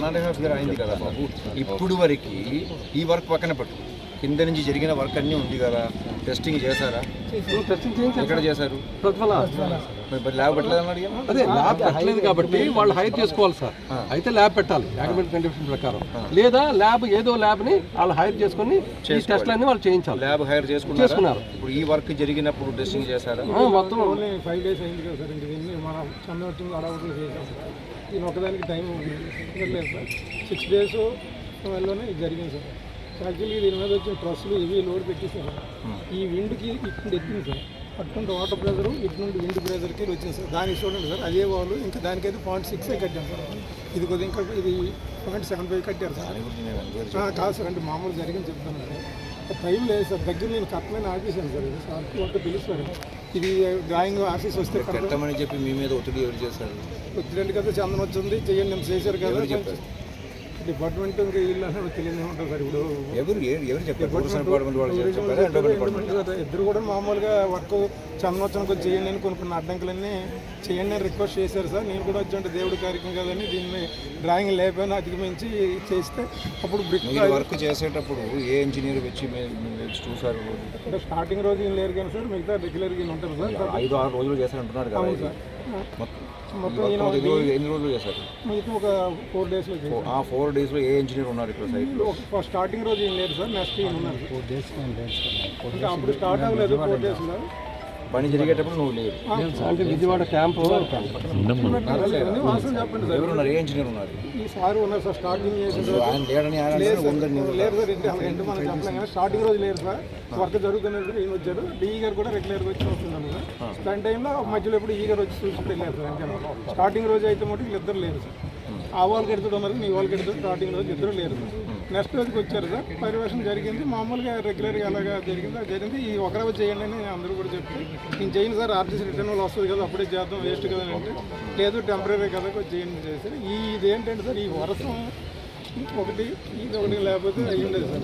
1.5 year అయింది కదా బాబు. ఇప్పుడు వరకు ఈ వర్క్ పక్కన పెట్టు, కింద నుంచి జరిగిన వర్క్ అన్నీ ఉంది కదా, టెస్టింగ్ చేశారా? ఎక్కడ చేశారు? మరి ల్యాబ్ పెట్టలేదని అడిగాను. అదే ల్యాబ్ పెట్టలేదు కాబట్టి వాళ్ళు హైర్ చేసుకోవాలి సార్. అయితే ల్యాబ్ పెట్టాలి యాక్మెంట్ కండిషన్ ప్రకారం, లేదా ల్యాబ్ ఏదో ల్యాబ్ని వాళ్ళు హైర్ చేసుకుని ఈ టెస్ట్లన్నీ వాళ్ళు చేయించాలి. ల్యాబ్ హైర్ చేసుకున్నారు. ఇప్పుడు ఈ వర్క్ జరిగినప్పుడు టెస్టింగ్ చేశారా? మొత్తం 5 days అయింది కదా సార్. ఇంక దీన్ని మనం చంద్రవచ్చింది అడవులు చేసాం సార్. దీని ఒకదానికి టైం లేదు సార్. 6 days వల్లనే ఇది జరిగింది సార్. యాక్చువల్లీ దీని మీద వచ్చిన ట్రస్సులు ఇవి లోడ్ పెట్టేసారు. ఈ విండ్కి ఇటు ఎక్కింది సార్. అటువంటి వాటర్ ప్రెజరు ఇటు నుండి విండ్ ప్రెజర్కి వచ్చింది సార్. దానికి చూడండి సార్, అదే వాళ్ళు ఇంకా దానికైతే 0.6 కట్టాం సార్. ఇది కొద్దిగా ఇంకా ఇది 0.75 కట్టారు సార్. కాదు సార్, అంటే మామూలు జరిగింది చెప్తాను సార్. టైం లేదు సార్, దగ్గర నేను కట్టమని ఆఫీసాను సార్. ఇది సార్ ఒక పిలుస్తారు, ఇది డ్రాయింగ్ ఆఫీస్ వస్తే కట్టమని చెప్పి మీ మీద ఒత్తిడి ఎవరు చేశారు? ఒత్తిడి కదా, చందనం వచ్చింది చెయ్యండి నేను చేశారు కదా. డిపార్ట్మెంట్ ఇంకా వీళ్ళు అసలు తెలియదు ఉంటుంది సార్. ఇప్పుడు ఇద్దరు కూడా మామూలుగా వర్క్ చందనోత్సవానికి వచ్చి చేయండి అని కొన్ని అడ్డంకులన్నీ చేయండి అని రిక్వెస్ట్ చేశారు సార్. నేను కూడా వచ్చి దేవుడి కార్యక్రమం కదని దీన్ని డ్రాయింగ్ లేకపోయినా అధిగమించి చేస్తే అప్పుడు బ్రిక్ వర్క్ చేసేటప్పుడు ఏ ఇంజనీర్ వచ్చి చూసారు? అంటే స్టార్టింగ్ రోజు ఏం లేరు కానీ సార్, మిగతా రెగ్యులర్గా ఉంటారు సార్. 5-6 రోజులు చేశారంటున్నారు కదా. మొత్తం ఎన్ని రోజులు చేశారు? మిగతా ఒక 4 daysలో. 4 daysలో ఏ ఇంజనీర్ ఉన్నారు ఇక్కడ సైట్లో? స్టార్టింగ్ రోజు ఏం లేదు సార్, నెక్స్ట్ ఈయన ఉన్నారు. 4 days ఇంకా అప్పుడు స్టార్ట్ అవ్వలేదు. 4 daysలో పని జరిగేటప్పుడు నువ్వు లేదు. అంటే విజయవాడ క్యాంపు చెప్పండి సార్, ఎవరున్నారు? ఏ ఇంజనీర్ ఉన్నారు? ఈ సార్ ఉన్నారు సార్. స్టార్టింగ్ ఆయన లేడని లేరు సార్. ఇంటి మనం చెప్పలేం కానీ స్టార్టింగ్ రోజు లేరు సార్. వర్క్ జరుగుతున్నప్పుడు ఈయన వచ్చారు. డిఈ గారు కూడా రెగ్యులర్గా వచ్చి వస్తున్నాను సార్. దాని టైంలో మధ్యలో ఎప్పుడు ఈ గారు వచ్చి చూసుకుంటూ వెళ్ళారు సార్. అంతే స్టార్టింగ్ రోజు అయితే మటు వీళ్ళిద్దరు లేరు సార్. ఆ వాళ్ళకి ఎడుతుడు ఉన్నారు, మీ వాళ్ళకి ఎడుతుడు. స్టార్టింగ్ రోజు ఇద్దరు లేరు సార్. నెక్స్ట్ రోజుకి వచ్చారు సార్. పర్యవేక్షణ జరిగింది మామూలుగా రెగ్యులర్గా అలాగా జరిగింది. అది జరిగింది. ఈ ఒక రోజు చేయండి అని అందరూ కూడా చెప్తే నేను చేయను సార్, ఆర్టీసీ రిటర్న్ వాళ్ళు వస్తుంది కదా, అప్పుడే చేద్దాం, వేస్ట్ కదా అంటే లేదు టెంపరీ కదా చేయండి చేశారు. ఇదేంటంటే సార్, ఈ వర్షం ఒకటి ఇది ఒకటి లేకపోతే అయ్యి ఉండేది సార్.